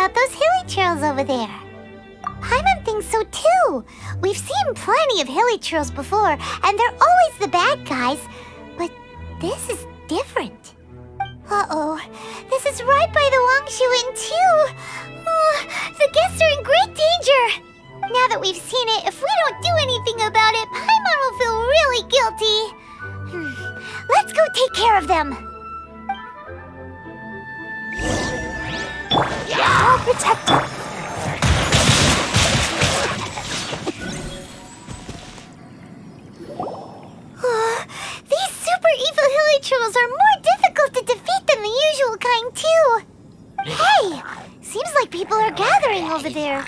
about those hilly trails over there. Paimon thinks so too. We've seen plenty of hilly trails before, and they're always the bad guys. But this is different. Uh-oh, this is right by the Wangshu Inn too. The guests are in great danger. Now that we've seen it, if we don't do anything about it, Paimon will feel really guilty. Let's go take care of them. All protected. These super evil hilly trolls are more difficult to defeat than the usual kind too. Hey, seems like people are gathering over there.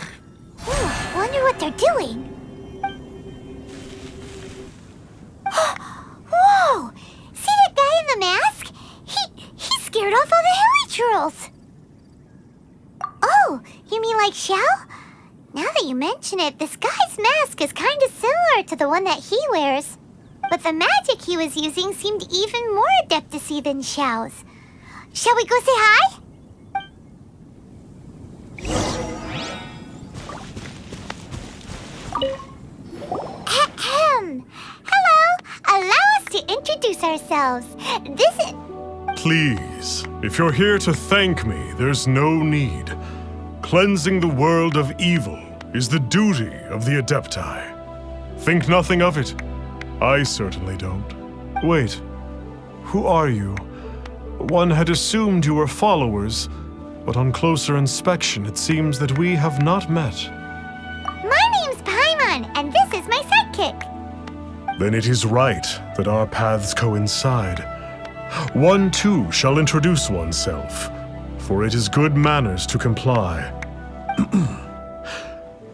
Wonder what they're doing. Whoa! See that guy in the mask? He scared off all the hilly trolls. Oh, you mean like Xiao? Now that you mention it, this guy's mask is kind of similar to the one that he wears. But the magic he was using seemed even more Adepti than Xiao's. Shall we go say hi? Ahem. Hello. Allow us to introduce ourselves. This is... Please, if you're here to thank me, there's no need. Cleansing the world of evil is the duty of the Adepti. Think nothing of it. I certainly don't. Wait, who are you? One had assumed you were followers, but on closer inspection it seems that we have not met. My name's Paimon, and this is my sidekick. Then it is right that our paths coincide. One too shall introduce oneself, for it is good manners to comply.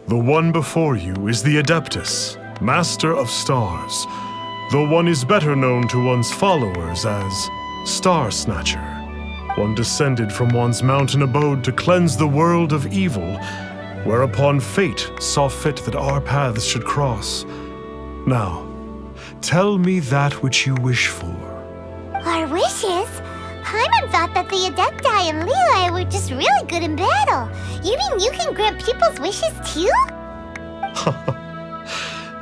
The one before you is the Adeptus, Master of Stars. Though one is better known to one's followers as Star Snatcher. One descended from one's mountain abode to cleanse the world of evil, whereupon fate saw fit that our paths should cross. Now, tell me that which you wish for. Our wishes? Paimon thought that the Adepti and Liyue were just really good in battle. You mean you can grant people's wishes too?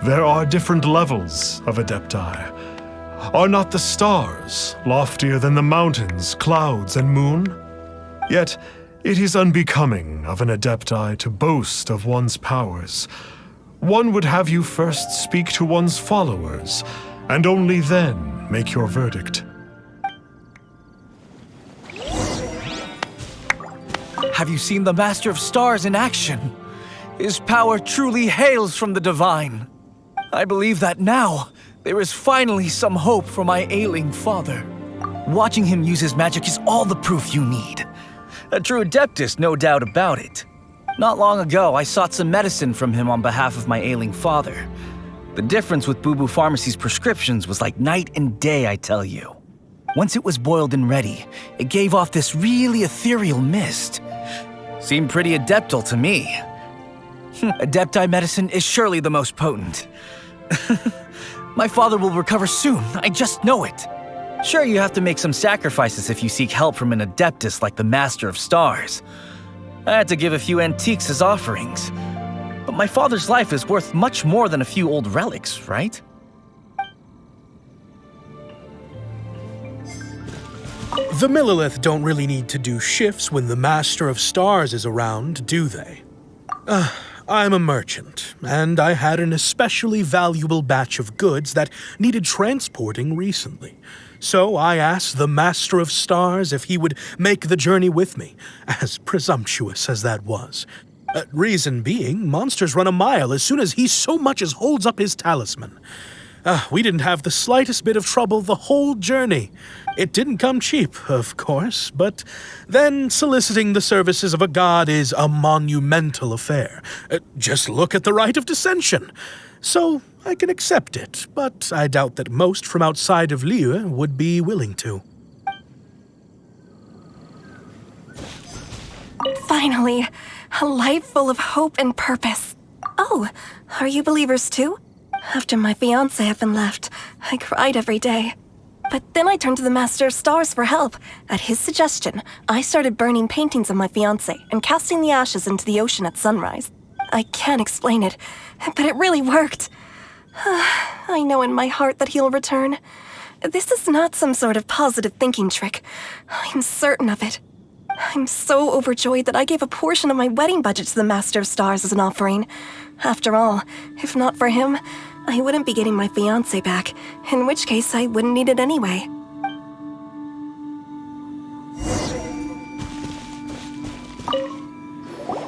There are different levels of Adepti. Are not the stars loftier than the mountains, clouds, and moon? Yet, it is unbecoming of an Adepti to boast of one's powers. One would have you first speak to one's followers, and only then make your verdict. Have you seen the Master of Stars in action? His power truly hails from the divine. I believe that now, there is finally some hope for my ailing father. Watching him use his magic is all the proof you need. A true Adeptus, no doubt about it. Not long ago, I sought some medicine from him on behalf of my ailing father. The difference with Boo Boo Pharmacy's prescriptions was like night and day, I tell you. Once it was boiled and ready, it gave off this really ethereal mist. Seemed pretty adeptal to me. Adepti medicine is surely the most potent. My father will recover soon, I just know it. Sure, you have to make some sacrifices if you seek help from an Adeptus like the Master of Stars. I had to give a few antiques as offerings. But my father's life is worth much more than a few old relics, right? The Millilith don't really need to do shifts when the Master of Stars is around, do they? I'm a merchant, and I had an especially valuable batch of goods that needed transporting recently. So I asked the Master of Stars if he would make the journey with me, as presumptuous as that was. Reason being, monsters run a mile as soon as he so much as holds up his talisman. We didn't have the slightest bit of trouble the whole journey. It didn't come cheap, of course, but then soliciting the services of a god is a monumental affair. Just look at the Rite of Dissension. So I can accept it, but I doubt that most from outside of Liyue would be willing to. Finally, a life full of hope and purpose. Oh, are you believers too? After my fiancé had been left, I cried every day. But then I turned to the Master of Stars for help. At his suggestion, I started burning paintings of my fiancé and casting the ashes into the ocean at sunrise. I can't explain it, but it really worked. I know in my heart that he'll return. This is not some sort of positive thinking trick. I'm certain of it. I'm so overjoyed that I gave a portion of my wedding budget to the Master of Stars as an offering. After all, if not for him, I wouldn't be getting my fiancé back, in which case I wouldn't need it anyway.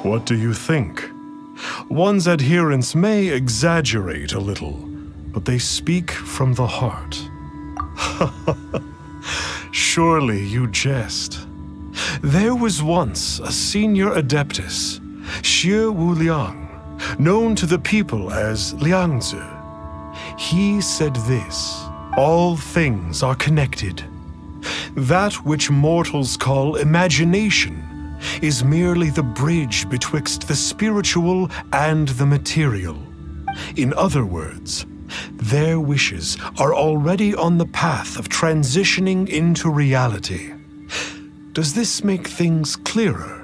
What do you think? One's adherents may exaggerate a little, but they speak from the heart. Surely you jest. There was once a senior adeptus, Xie Wuliang, known to the people as Liangzi. He said this: all things are connected. That which mortals call imagination is merely the bridge betwixt the spiritual and the material. In other words, their wishes are already on the path of transitioning into reality. Does this make things clearer?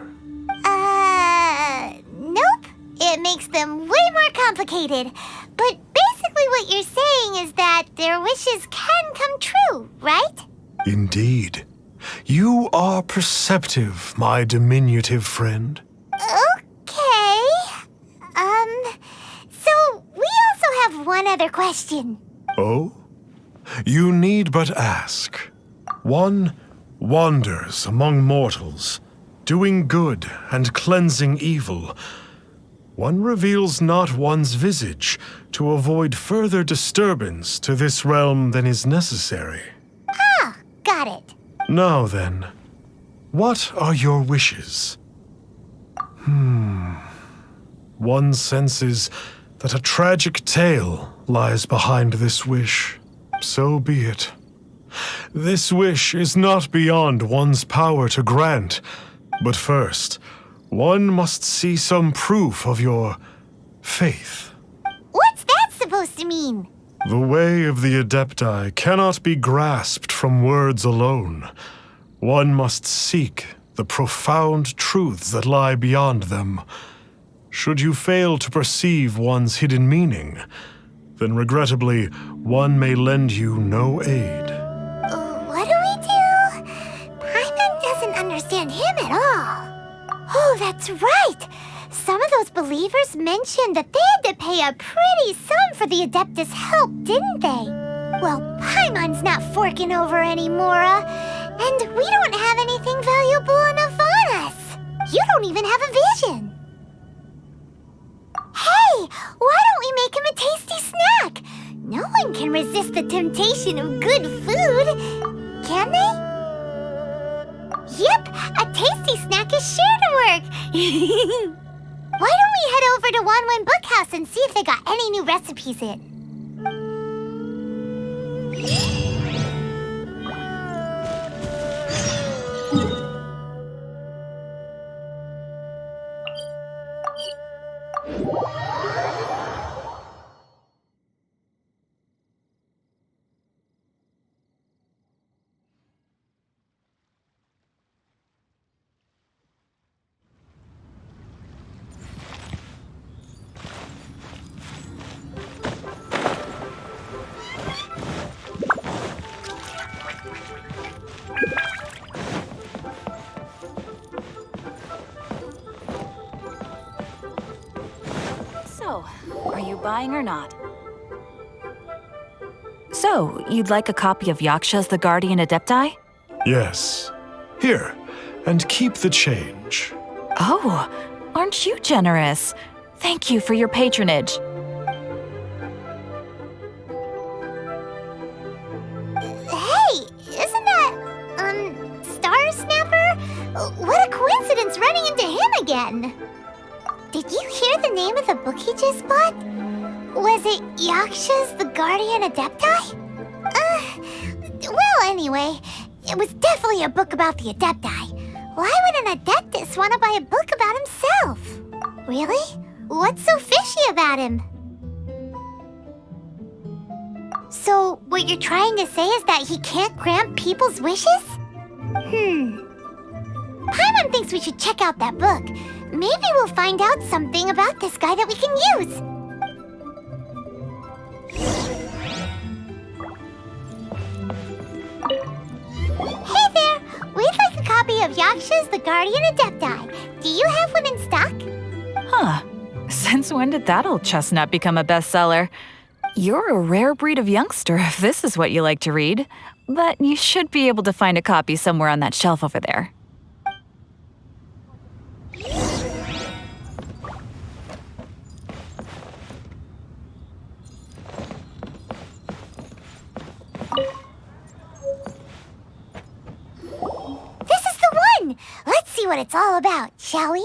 Nope. It makes them way more complicated. But basically what you're saying is that their wishes can come true, right? Indeed. You are perceptive, my diminutive friend. Okay. So we also have one other question. Oh? You need but ask. One wanders among mortals, doing good and cleansing evil. One reveals not one's visage to avoid further disturbance to this realm than is necessary. Ah, got it. Now then, what are your wishes? One senses that a tragic tale lies behind this wish. So be it. This wish is not beyond one's power to grant, but first, one must see some proof of your faith. What's that supposed to mean? The way of the Adepti cannot be grasped from words alone. One must seek the profound truths that lie beyond them. Should you fail to perceive one's hidden meaning, then regrettably, one may lend you no aid. What do we do? Paimon doesn't understand him at all. Oh, that's right. Some of those believers mentioned that they had to pay a pretty sum for the Adeptus' help, didn't they? Well, Paimon's not forking over anymore, and we don't have anything valuable enough on us. You don't even have a vision. Hey, why don't we make him a tasty snack? No one can resist the temptation of good food, can they? Yep, a tasty snack is sure to work. Why don't we head over to Wanwen Bookhouse and see if they got any new recipes in? So, are you buying or not? So, you'd like a copy of Yakshas the Guardian Adepti? Yes. Here, and keep the change. Oh, aren't you generous? Thank you for your patronage. Hey, isn't that, Star Snapper? What a coincidence running into him again. Did you hear the name of the book he just bought? Was it Yakshas the Guardian Adepti? Well, anyway, it was definitely a book about the Adepti. Why would an Adeptus want to buy a book about himself? Really? What's so fishy about him? So So, what you're trying to say is that he can't grant people's wishes? Paimon thinks we should check out that book. Maybe we'll find out something about this guy that we can use. Hey there! We'd like a copy of Yakshas, the Guardian Adepti. Do you have one in stock? Huh. Since when did that old chestnut become a bestseller? You're a rare breed of youngster if this is what you like to read. But you should be able to find a copy somewhere on that shelf over there. This is the one! Let's see what it's all about, shall we?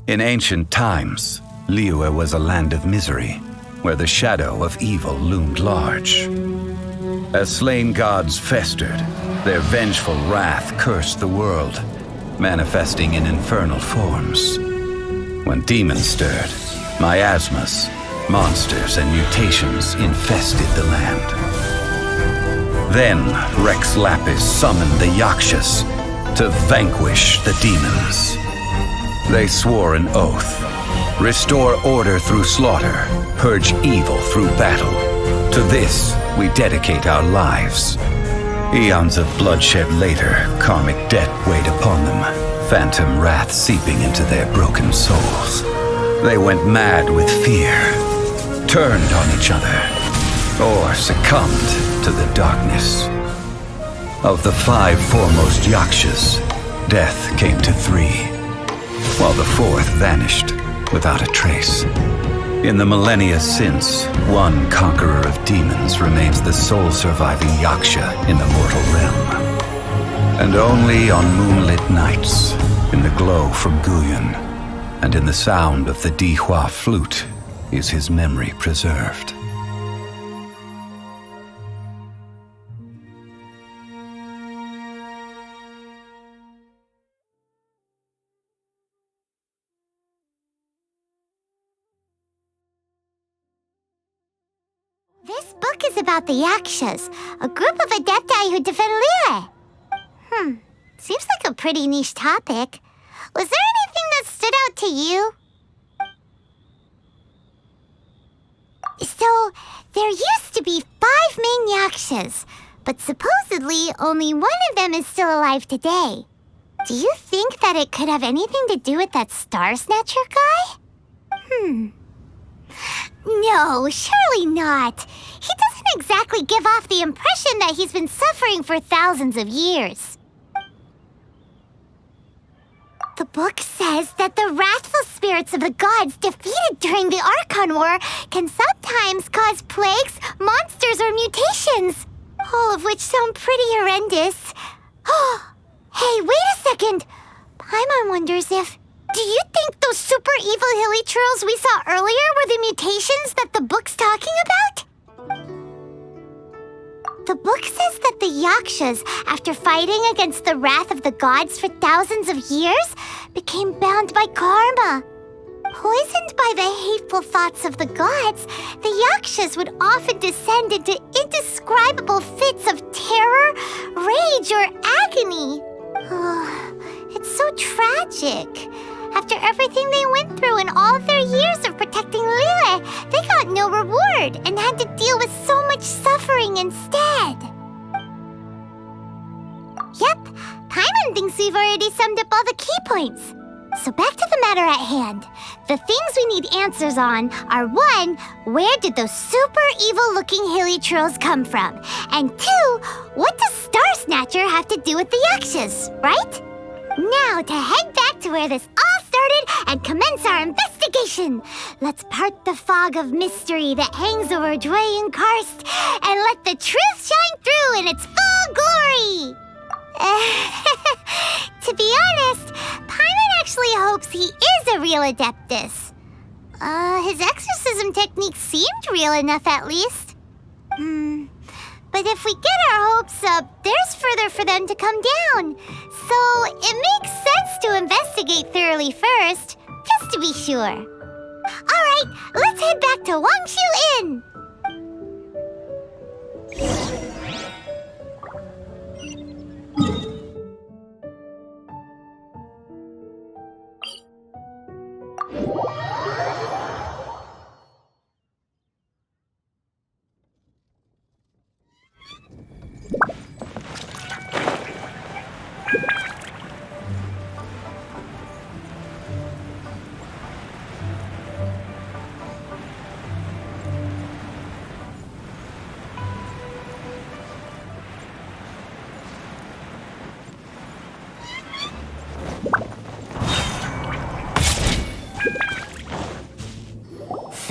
In ancient times, Liyue was a land of misery, where the shadow of evil loomed large. As slain gods festered, their vengeful wrath cursed the world, manifesting in infernal forms. When demons stirred, miasmas, monsters, and mutations infested the land. Then Rex Lapis summoned the Yakshas to vanquish the demons. They swore an oath: restore order through slaughter, purge evil through battle. To this, we dedicate our lives. Eons of bloodshed later, karmic debt weighed upon them, phantom wrath seeping into their broken souls. They went mad with fear, turned on each other, or succumbed to the darkness. Of the 5 foremost Yakshas, death came to 3, while the 4th vanished without a trace. In the millennia since, one conqueror of demons remains the sole surviving Yaksha in the mortal realm. And only on moonlit nights, in the glow from Guyon, and in the sound of the Dihua flute, is his memory preserved. This book is about the Yakshas, a group of Adepti who defend Liyue. Seems like a pretty niche topic. Was there anything that stood out to you? So, there used to be 5 main Yakshas, but supposedly only one of them is still alive today. Do you think that it could have anything to do with that Star Snatcher guy? No, surely not. He doesn't exactly give off the impression that he's been suffering for thousands of years. The book says that the wrathful spirits of the gods defeated during the Archon War can sometimes cause plagues, monsters, or mutations. All of which sound pretty horrendous. Hey, wait a second. Paimon wonders if... Do you think those super evil hilly churls we saw earlier were the mutations that the book's talking about? The book says that the Yakshas, after fighting against the wrath of the gods for thousands of years, became bound by karma. Poisoned by the hateful thoughts of the gods, the Yakshas would often descend into indescribable fits of terror, rage, or agony. It's so tragic. After everything they went through in all of their years of protecting Liyue, they got no reward and had to deal with so much suffering instead. Yep, Paimon thinks we've already summed up all the key points. So back to the matter at hand. The things we need answers on are 1, where did those super evil-looking hilly trolls come from? And 2, what does Star Snatcher have to do with the Yakshas, right? Now to head back to where this all started and commence our investigation. Let's part the fog of mystery that hangs over Dwayne Karst and let the truth shine through in its full glory. To be honest, Paimon actually hopes he is a real Adeptus. His exorcism technique seemed real enough at least. But if we get our hopes up, there's further for them to come down. So it makes sense to investigate thoroughly first, just to be sure. Alright, let's head back to Wangshu Inn.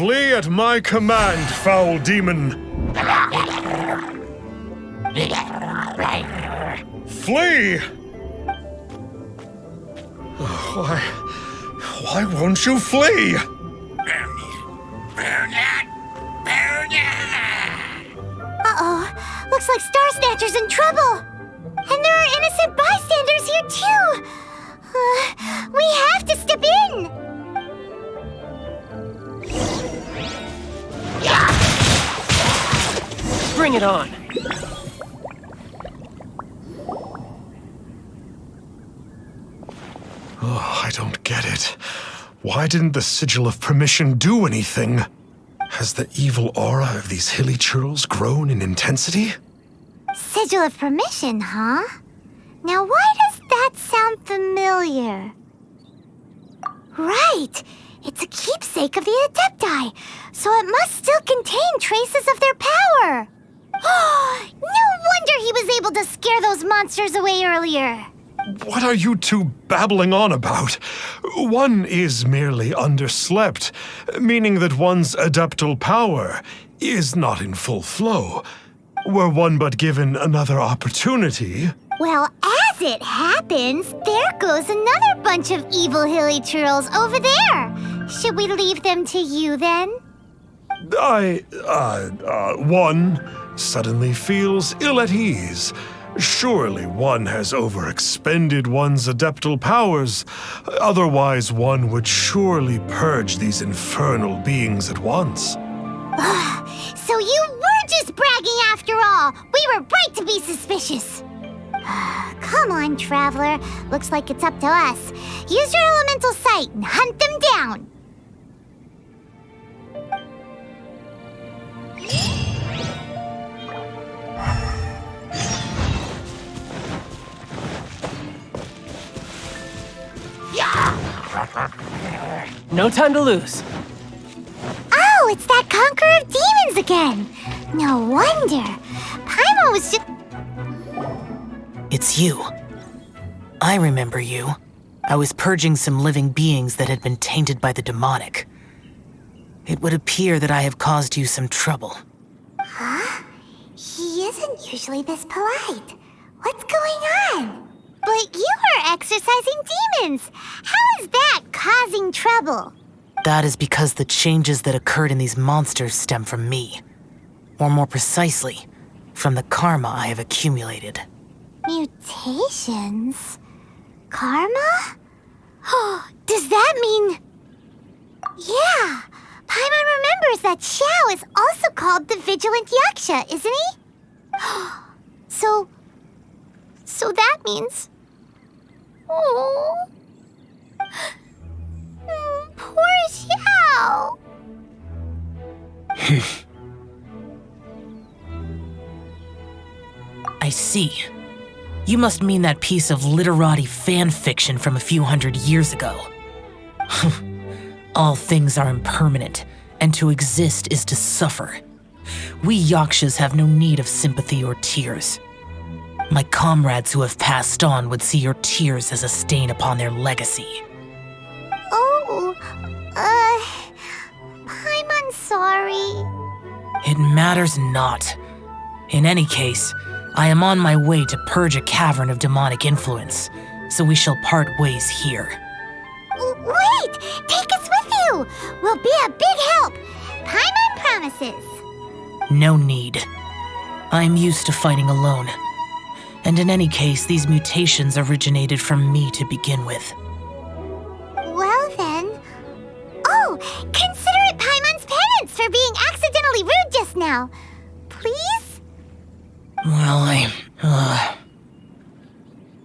Flee at my command, foul demon! Flee! Why won't you flee? Uh-oh. Looks like Star Snatcher's in trouble. And there are innocent bystanders here, too. We have to step in. Bring it on. Oh, I don't get it. Why didn't the Sigil of Permission do anything? Has the evil aura of these hilly churls grown in intensity? Sigil of Permission, huh? Now why does that sound familiar? Right! It's a keepsake of the Adepti, so it must still contain traces of their power! No wonder he was able to scare those monsters away earlier! What are you two babbling on about? One is merely underslept, meaning that one's adeptal power is not in full flow. Were one but given another opportunity... Well, as it happens, there goes another bunch of evil hilly churls over there. Should we leave them to you, then? One suddenly feels ill at ease. Surely one has overexpended one's adeptal powers. Otherwise, one would surely purge these infernal beings at once. So you were just bragging after all. We were right to be suspicious. Come on, Traveler. Looks like it's up to us. Use your elemental sight and hunt them down. No time to lose. Oh, it's that Conqueror of Demons again. No wonder. Paimon was just... It's you. I remember you. I was purging some living beings that had been tainted by the demonic. It would appear that I have caused you some trouble. Huh? He isn't usually this polite. What's going on? But you are exorcising demons. How is that causing trouble? That is because the changes that occurred in these monsters stem from me. Or more precisely, from the karma I have accumulated. Mutations? Karma? Oh, does that mean... Yeah, Paimon remembers that Xiao is also called the Vigilant Yaksha, isn't he? So that means... Oh... Poor Xiao! I see. You must mean that piece of literati fan fiction from a few hundred years ago. All things are impermanent, and to exist is to suffer. We Yakshas have no need of sympathy or tears. My comrades who have passed on would see your tears as a stain upon their legacy. Oh, I'm sorry. It matters not. In any case, I am on my way to purge a cavern of demonic influence, so we shall part ways here. Wait! Take us with you! We'll be a big help! Paimon promises! No need. I am used to fighting alone. And in any case, these mutations originated from me to begin with. Well then... Oh! Consider it Paimon's penance for being accidentally rude just now. Please? Well,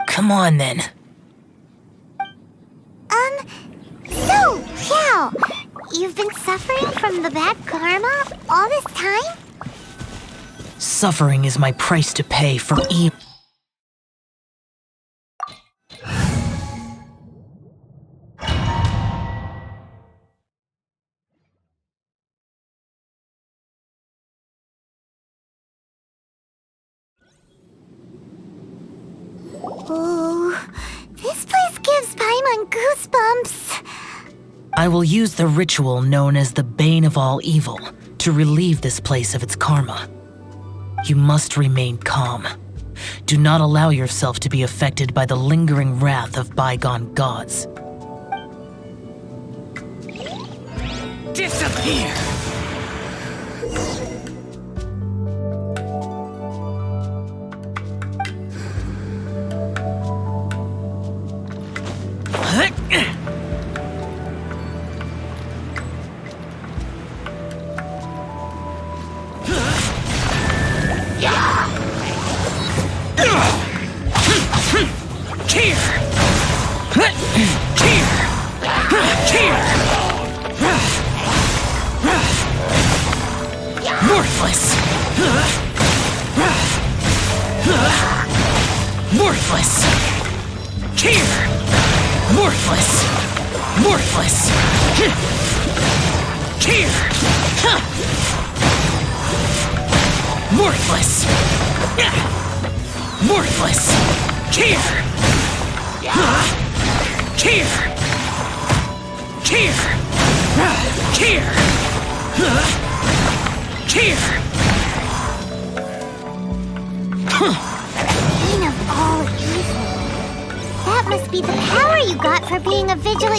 Come on, then. So, Xiao, you've been suffering from the bad karma all this time? Suffering is my price to pay for evil. I will use the ritual known as the Bane of All Evil to relieve this place of its karma. You must remain calm. Do not allow yourself to be affected by the lingering wrath of bygone gods. Disappear!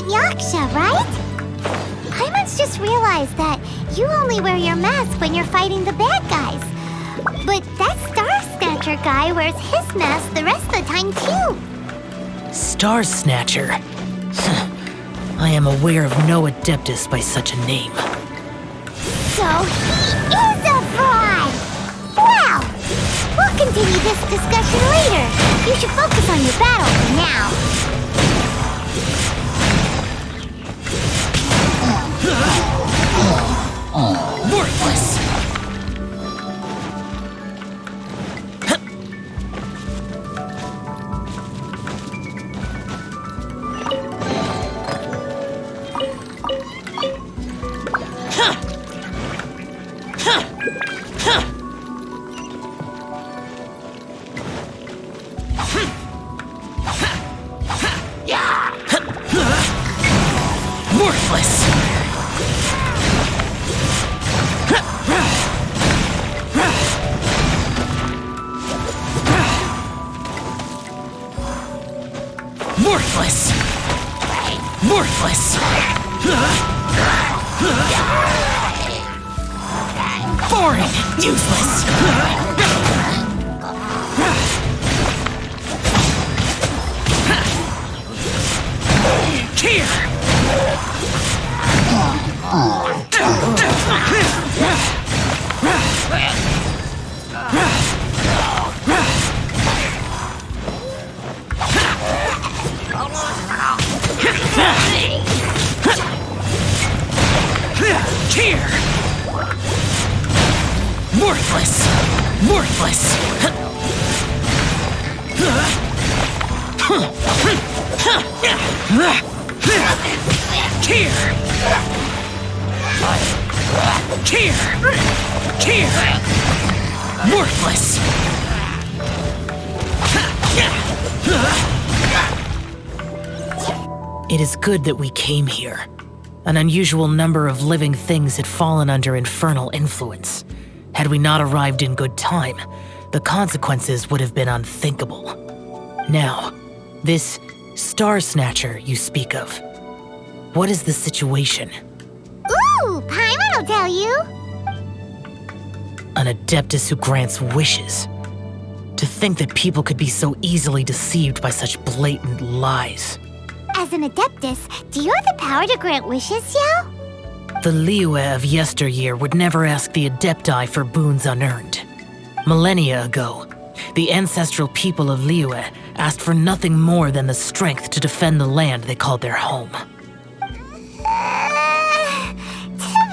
Yaksha, right? Paimon's just realized that you only wear your mask when you're fighting the bad guys. But that Star Snatcher guy wears his mask the rest of the time, too. Star Snatcher? I am aware of no Adeptus by such a name. So he is a fraud! Well, we'll continue this discussion later. You should focus on your battle for now. Worthless! It is good that we came here. An unusual number of living things had fallen under infernal influence. Had we not arrived in good time, the consequences would have been unthinkable. Now, this Star Snatcher you speak of, what is the situation? Ooh, Paimon will tell you! An Adeptus who grants wishes. To think that people could be so easily deceived by such blatant lies. As an Adeptus, do you have the power to grant wishes, Xiao? The Liyue of yesteryear would never ask the Adepti for boons unearned. Millennia ago, the ancestral people of Liyue asked for nothing more than the strength to defend the land they called their home. To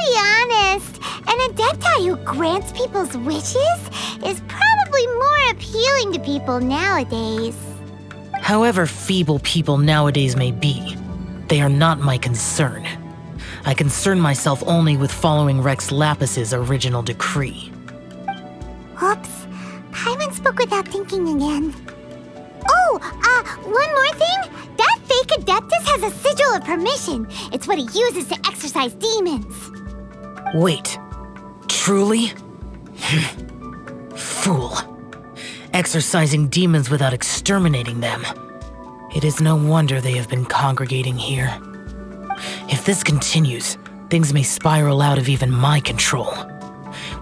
be honest, an Adepti who grants people's wishes is probably more appealing to people nowadays. However feeble people nowadays may be, they are not my concern. I concern myself only with following Rex Lapis's original decree. Oops, Paimon spoke without thinking again. Oh, one more thing? That fake Adeptus has a sigil of permission. It's what he uses to exorcise demons. Wait. Truly? Fool. Exorcising demons without exterminating them. It is no wonder they have been congregating here. If this continues, things may spiral out of even my control.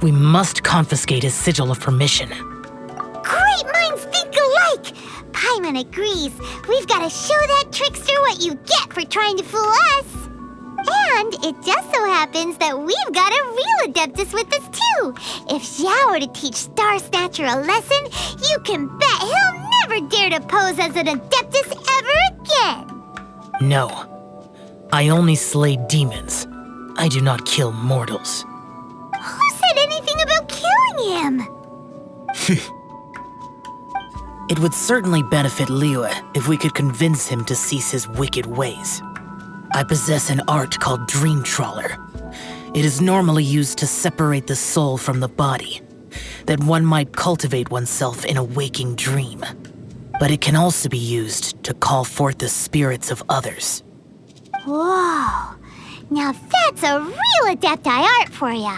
We must confiscate his sigil of permission. Great minds think alike! Paimon agrees. We've got to show that trickster what you get for trying to fool us. And it just so happens that we've got a real Adeptus with us too. If Xiao were to teach Star Snatcher a lesson, you can bet he'll never dare to pose as an Adeptus ever again. No. I only slay demons. I do not kill mortals. Who said anything about killing him? It would certainly benefit Liyue if we could convince him to cease his wicked ways. I possess an art called Dream Trawler. It is normally used to separate the soul from the body, that one might cultivate oneself in a waking dream. But it can also be used to call forth the spirits of others. Whoa, now that's a real Adepti art for ya.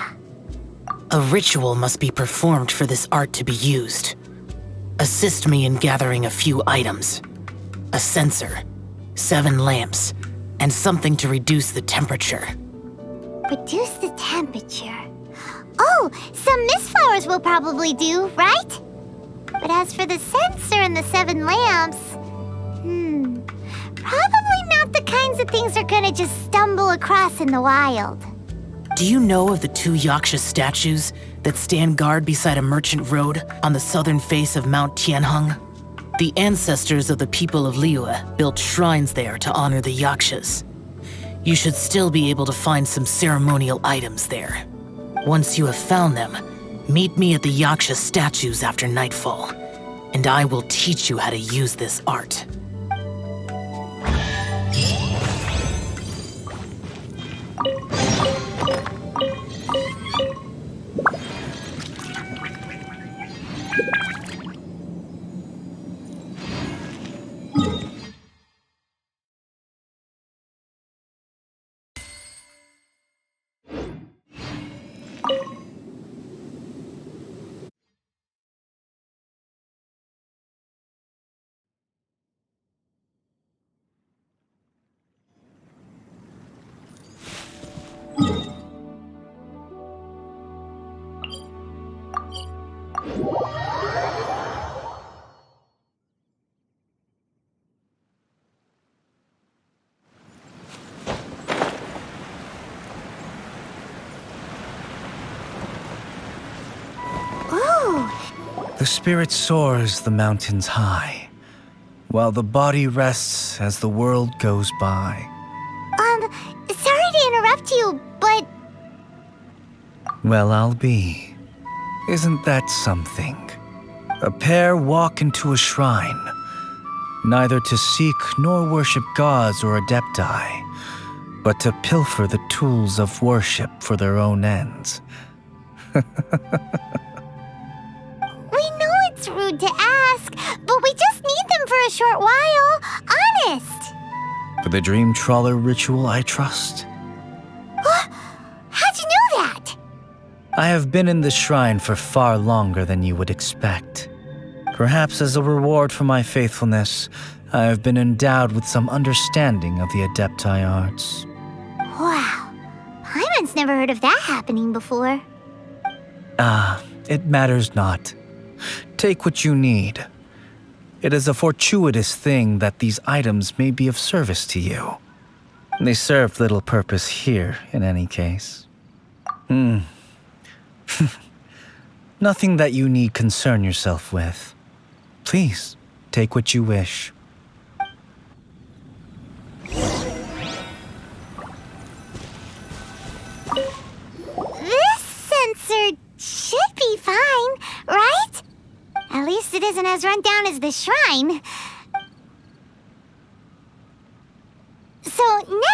A ritual must be performed for this art to be used. Assist me in gathering a few items. A censer, 7 lamps, and something to reduce the temperature. Reduce the temperature. Oh, some mist flowers will probably do, right? But as for the censer and the 7 lamps, probably not the kinds of things they're gonna just stumble across in the wild. Do you know of the 2 Yaksha statues that stand guard beside a merchant road on the southern face of Mount Tianheng? The ancestors of the people of Liyue built shrines there to honor the Yakshas. You should still be able to find some ceremonial items there. Once you have found them, meet me at the Yaksha statues after nightfall, and I will teach you how to use this art. The spirit soars the mountains high, while the body rests as the world goes by. Sorry to interrupt you, but... Well, I'll be. Isn't that something? A pair walk into a shrine, neither to seek nor worship gods or adepti, but to pilfer the tools of worship for their own ends. We know it's rude to ask, but we just need them for a short while. Honest. For the Dream Trawler ritual, I trust. How'd you know that? I have been in the shrine for far longer than you would expect. Perhaps as a reward for my faithfulness, I have been endowed with some understanding of the Adepti arts. Wow. Paimon's never heard of that happening before. It matters not. Take what you need. It is a fortuitous thing that these items may be of service to you. They served little purpose here, in any case. Nothing that you need concern yourself with. Please, take what you wish. This censer should be fine, right? At least it isn't as run down as the shrine. So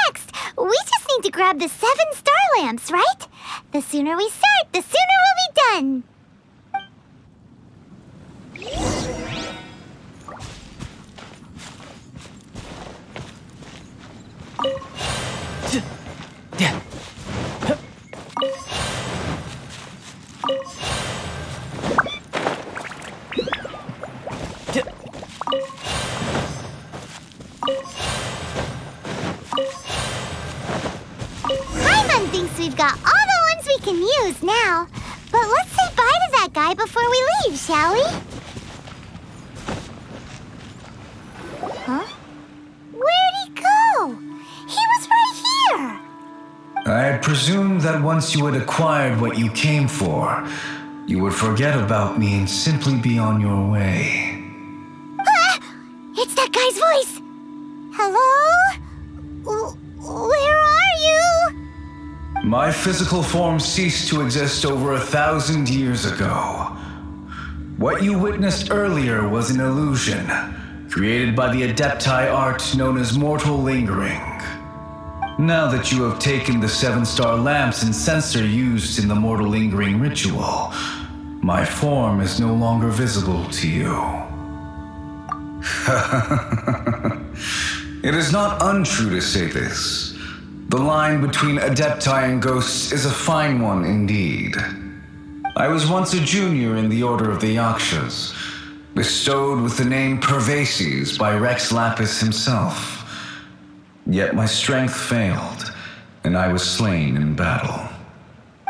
next, we just need to grab the 7 star lamps, right? The sooner we start, the sooner we'll be done. we've got all the ones we can use now. But let's say bye to that guy before we leave, shall we? Huh? Where'd he go? He was right here! I had presumed that once you had acquired what you came for, you would forget about me and simply be on your way. Ah! It's that guy's voice! Hello? Where are you? My physical form ceased to exist over 1,000 years ago. What you witnessed earlier was an illusion, created by the Adepti art known as mortal lingering. Now that you have taken the 7-star lamps and censer used in the mortal lingering ritual, my form is no longer visible to you. It is not untrue to say this. The line between Adepti and ghosts is a fine one indeed. I was once a junior in the Order of the Yakshas, bestowed with the name Pervases by Rex Lapis himself. Yet my strength failed, and I was slain in battle.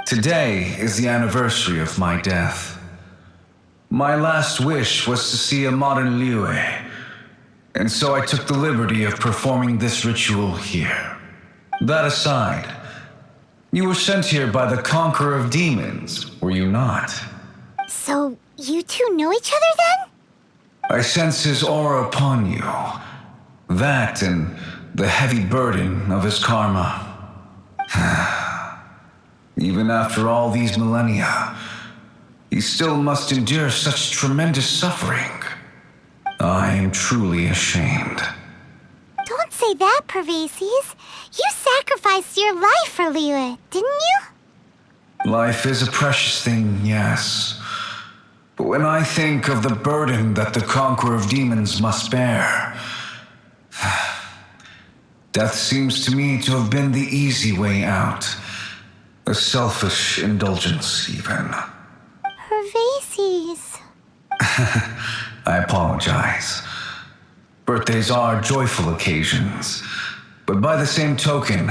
Today is the anniversary of my death. My last wish was to see a modern Liyue, and so I took the liberty of performing this ritual here. That aside, you were sent here by the Conqueror of Demons, were you not? So, you two know each other then? I sense his aura upon you. That and the heavy burden of his karma. Even after all these millennia, he still must endure such tremendous suffering. I am truly ashamed. Don't say that, Pervases. You sacrificed your life for Liyue, didn't you? Life is a precious thing, yes. But when I think of the burden that the Conqueror of Demons must bear, death seems to me to have been the easy way out. A selfish indulgence, even. Pervases. I apologize. Birthdays are joyful occasions, but by the same token,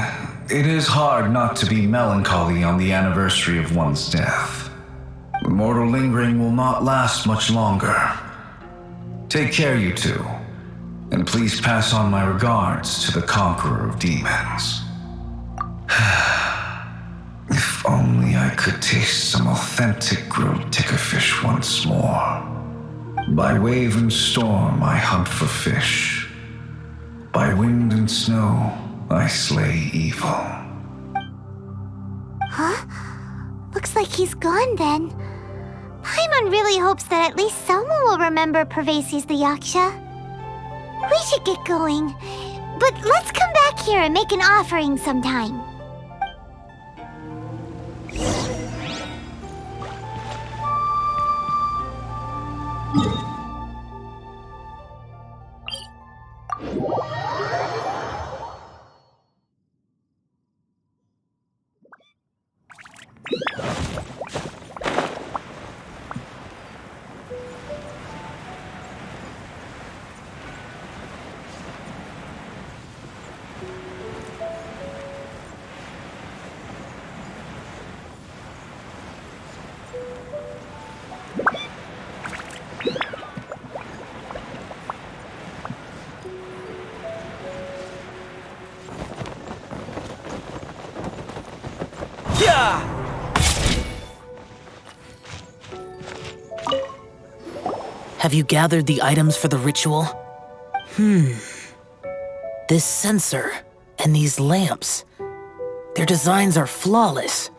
it is hard not to be melancholy on the anniversary of one's death. The mortal lingering will not last much longer. Take care, you two, and please pass on my regards to the Conqueror of Demons. If only I could taste some authentic grilled tickerfish once more. By wave and storm I hunt for fish. By wind and snow I slay evil. Huh? Looks like he's gone then. Paimon really hopes that at least someone will remember Pervases the Yaksha. We should get going, but let's come back here and make an offering sometime. Have you gathered the items for the ritual? This censer and these lamps. Their designs are flawless,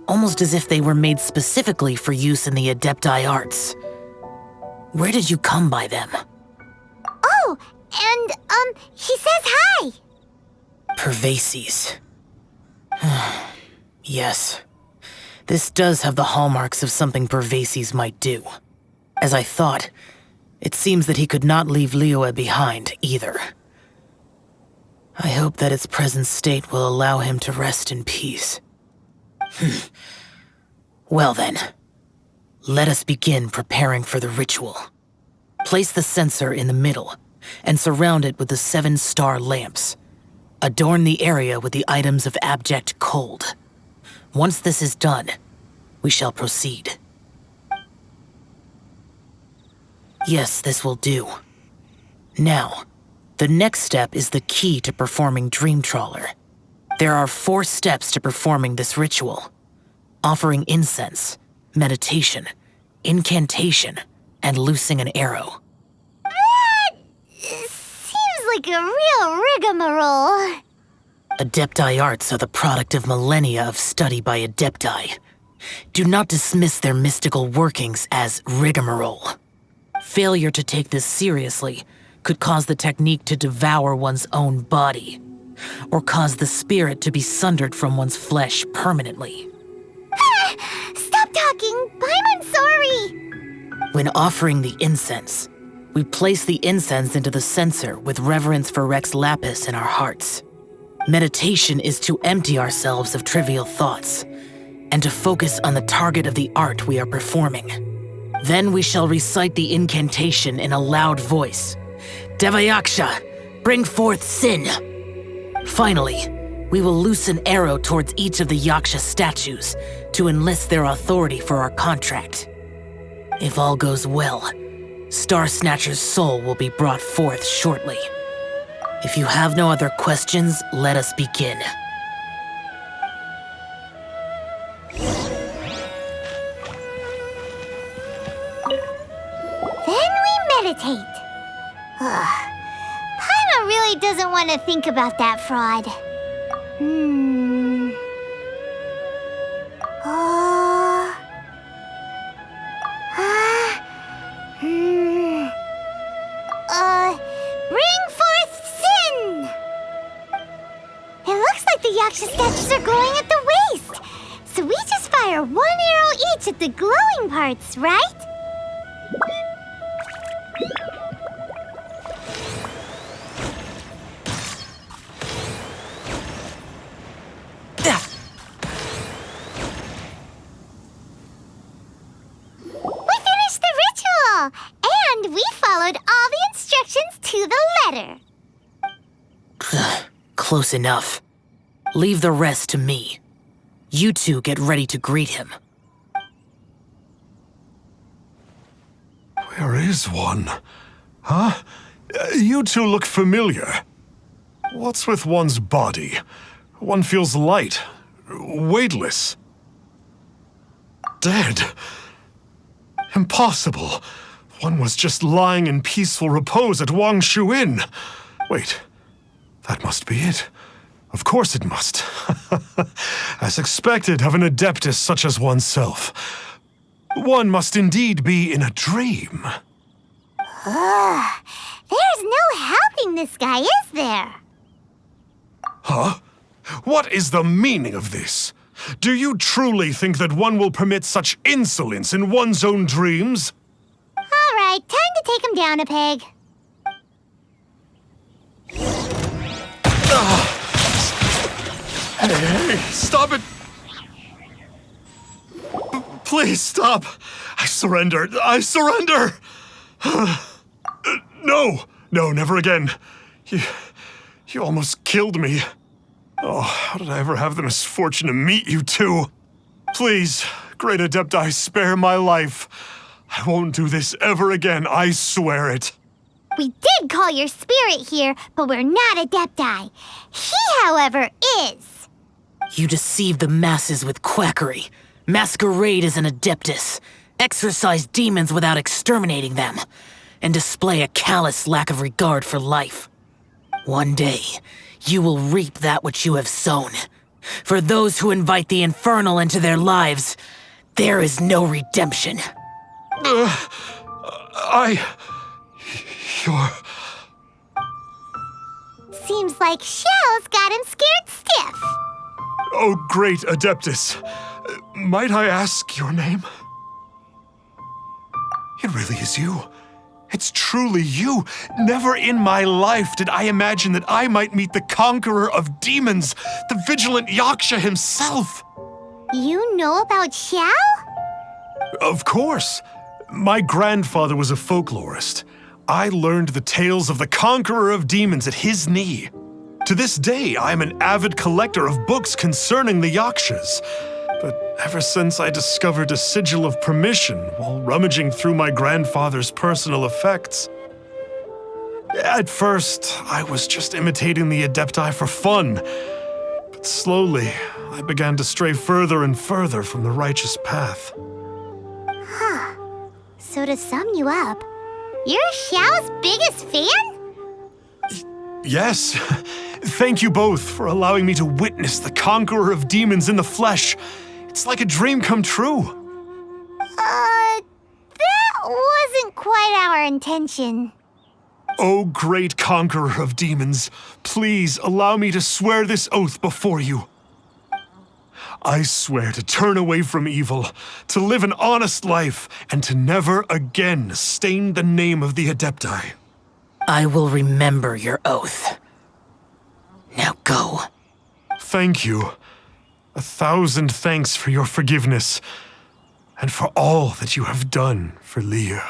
almost as if they were made specifically for use in the Adepti arts. Where did you come by them? Oh, and, he says hi! Pervases. Yes. This does have the hallmarks of something Pervases might do. As I thought, it seems that he could not leave Liyue behind, either. I hope that its present state will allow him to rest in peace. Well then, let us begin preparing for the ritual. Place the censer in the middle, and surround it with the 7-star lamps. Adorn the area with the items of abject cold. Once this is done, we shall proceed. Yes, this will do. Now, the next step is the key to performing Dream Trawler. There are 4 steps to performing this ritual: offering incense, meditation, incantation, and loosing an arrow. That seems like a real rigmarole. Adepti arts are the product of millennia of study by Adepti. Do not dismiss their mystical workings as rigmarole. Failure to take this seriously could cause the technique to devour one's own body, or cause the spirit to be sundered from one's flesh permanently. Stop talking! I'm sorry! When offering the incense, we place the incense into the censer with reverence for Rex Lapis in our hearts. Meditation is to empty ourselves of trivial thoughts, and to focus on the target of the art we are performing. Then we shall recite the incantation in a loud voice. Yaksha, bring forth sin! Finally, we will loose an arrow towards each of the Yaksha statues to enlist their authority for our contract. If all goes well, Star Snatcher's soul will be brought forth shortly. If you have no other questions, let us begin. Then we meditate. Paimon really doesn't want to think about that fraud. Bring forth sin! It looks like the Yaksha statues are glowing at the waist. So we just fire 1 arrow each at the glowing parts, right? And we followed all the instructions to the letter. Close enough. Leave the rest to me. You two get ready to greet him. Where is one? Huh? You two look familiar. What's with one's body? One feels light, weightless. Dead. Impossible. One was just lying in peaceful repose at Wangshu Inn. Wait, that must be it. Of course it must. As expected of an adeptus such as oneself. One must indeed be in a dream. There's no helping this guy, is there? Huh? What is the meaning of this? Do you truly think that one will permit such insolence in one's own dreams? All right, time to take him down a peg. Hey, stop it! Please stop! I surrender! I surrender! No! No, never again. You almost killed me. Oh, how did I ever have the misfortune to meet you two? Please, great Adepti, spare my life. I won't do this ever again, I swear it. We did call your spirit here, but we're not Adepti. He, however, is. You deceive the masses with quackery, masquerade as an adeptus, exorcise demons without exterminating them, and display a callous lack of regard for life. One day, you will reap that which you have sown. For those who invite the infernal into their lives, there is no redemption. You're... Seems like Xiao's got him scared stiff. Oh, great Adeptus. Might I ask your name? It really is you. It's truly you. Never in my life did I imagine that I might meet the conqueror of demons, the vigilant Yaksha himself. You know about Xiao? Of course. My grandfather was a folklorist. I learned the tales of the conqueror of demons at his knee. To this day, I am an avid collector of books concerning the Yakshas. But ever since I discovered a sigil of permission while rummaging through my grandfather's personal effects, at first, I was just imitating the Adepti for fun. But slowly, I began to stray further and further from the righteous path. Huh. So to sum you up, you're Xiao's biggest fan? Yes. Thank you both for allowing me to witness the conqueror of demons in the flesh. It's like a dream come true. That wasn't quite our intention. O great conqueror of demons, please allow me to swear this oath before you. I swear to turn away from evil, to live an honest life, and to never again stain the name of the Adepti. I will remember your oath. Now go. Thank you. 1,000 thanks for your forgiveness, and for all that you have done for Liyue.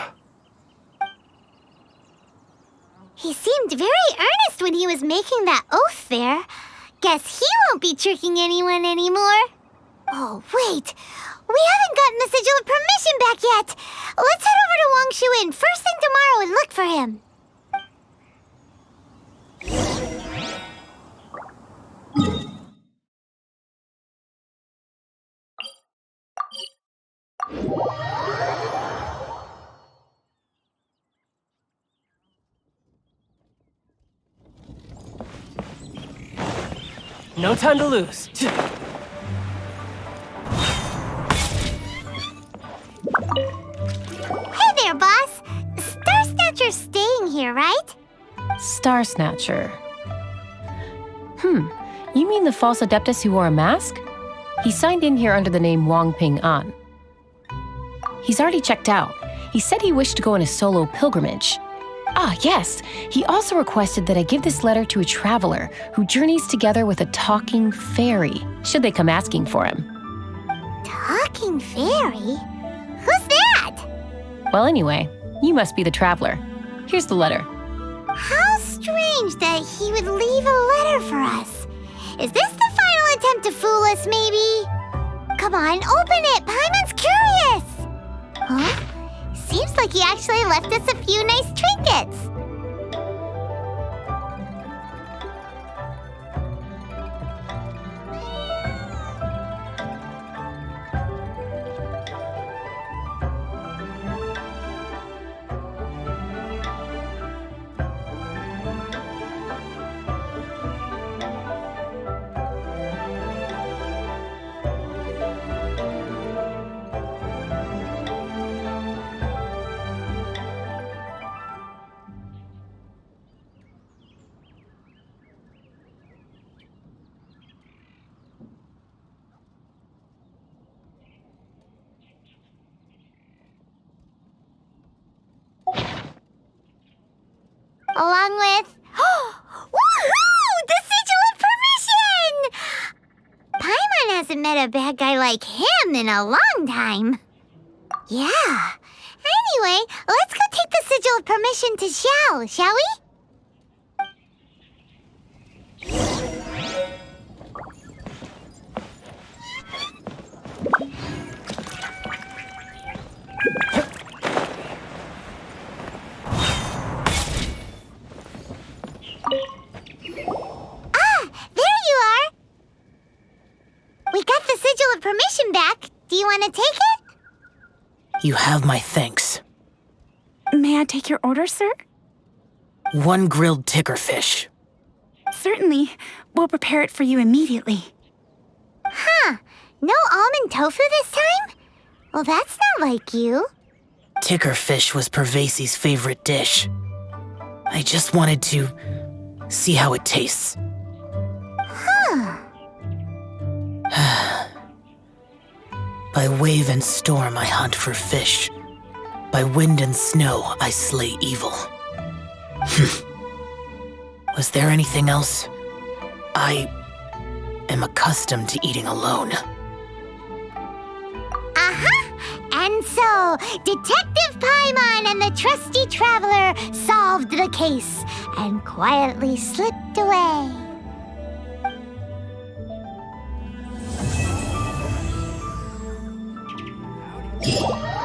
He seemed very earnest when he was making that oath there. Guess he won't be tricking anyone anymore. Oh, wait. We haven't gotten the sigil of permission back yet. Let's head over to Wangshu Inn first thing tomorrow and look for him. No time to lose. Hey there, boss. Star Snatcher's staying here, right? Star Snatcher. You mean the false Adeptus who wore a mask? He signed in here under the name Wang Ping An. He's already checked out. He said he wished to go on a solo pilgrimage. Ah, yes. He also requested that I give this letter to a traveler who journeys together with a talking fairy, should they come asking for him. Talking fairy? Who's that? Well, anyway, you must be the traveler. Here's the letter. How strange that he would leave a letter for us. Is this the final attempt to fool us, maybe? Come on, open it! Paimon's curious! Huh? Seems like he actually left us a few nice trinkets. Along with... Woohoo! The sigil of permission! Paimon hasn't met a bad guy like him in a long time. Yeah. Anyway, let's go take the sigil of permission to Xiao, shall we? We got the sigil of permission back. Do you want to take it? You have my thanks. May I take your order, sir? 1 grilled tickerfish. Certainly. We'll prepare it for you immediately. Huh. No almond tofu this time? Well, that's not like you. Tickerfish was Pervasi's favorite dish. I just wanted to see how it tastes. Huh. By wave and storm I hunt for fish. By wind and snow I slay evil. Was there anything else? I am accustomed to eating alone. And so, Detective Paimon and the trusty traveler solved the case and quietly slipped away. Adepti.